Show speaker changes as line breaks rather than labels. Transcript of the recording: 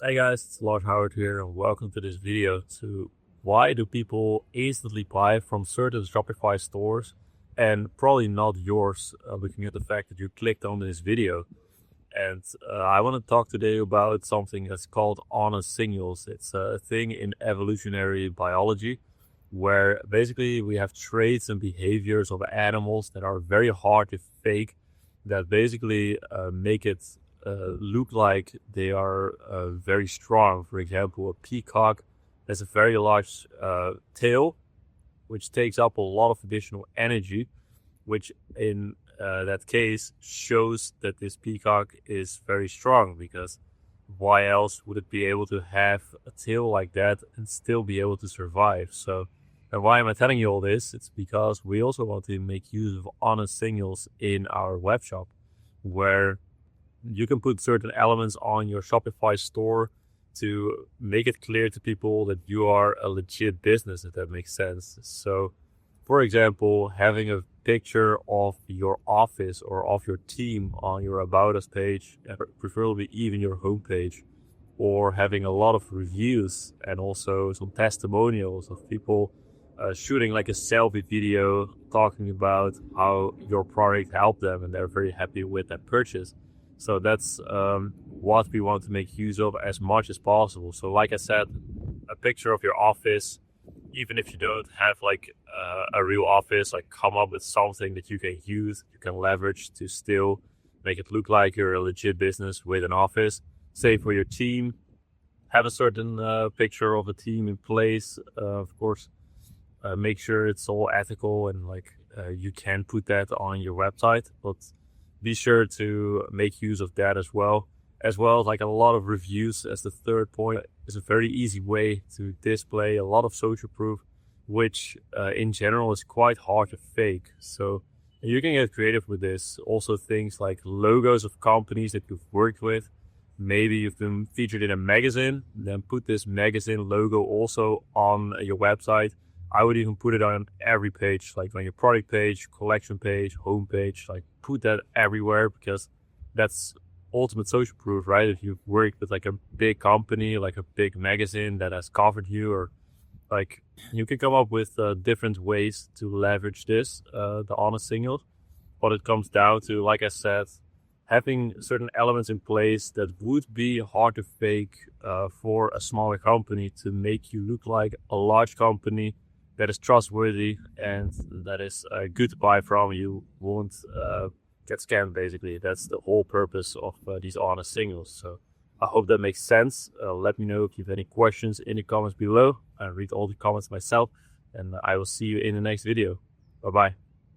Hey guys, it's Lars Hauwert here and welcome to this video to why do people instantly buy from certain Shopify stores and probably not yours, looking at the fact that you clicked on this video. And I want to talk today about something that's called honest signals. It's a thing in evolutionary biology where basically we have traits and behaviors of animals that are very hard to fake, that basically make it look like they are very strong. For example, a peacock has a very large tail, which takes up a lot of additional energy, which in that case shows that this peacock is very strong, because why else would it be able to have a tail like that and still be able to survive? So, and why am I telling you all this? It's because we also want to make use of honest signals in our web shop, where you can put certain elements on your Shopify store to make it clear to people that you are a legit business, if that makes sense. So, for example, having a picture of your office or of your team on your About Us page, preferably even your homepage, or having a lot of reviews and also some testimonials of people shooting like a selfie video talking about how your product helped them and they're very happy with that purchase. So that's what we want to make use of as much as possible. So like I said, a picture of your office, even if you don't have like a real office, like come up with something that you can use, you can leverage to still make it look like you're a legit business with an office. Say for your team, have a certain picture of a team in place. Of course, make sure it's all ethical and like you can put that on your website, but be sure to make use of that as well. As well as like a lot of reviews as the third point is a very easy way to display a lot of social proof, which in general is quite hard to fake. So you can get creative with this. Also things like logos of companies that you've worked with. Maybe you've been featured in a magazine, then put this magazine logo also on your website. I would even put it on every page, like on your product page, collection page, home page, like put that everywhere, because that's ultimate social proof, right? If you've worked with like a big company, like a big magazine that has covered you, or like you can come up with different ways to leverage this, the honest signals. But it comes down to, like I said, having certain elements in place that would be hard to fake for a smaller company to make you look like a large company that is trustworthy and that is good to buy from. You won't get scammed, basically. That's the whole purpose of these honest signals. So I hope that makes sense. Let me know if you have any questions in the comments below. I read all the comments myself, and I will see you in the next video. Bye bye.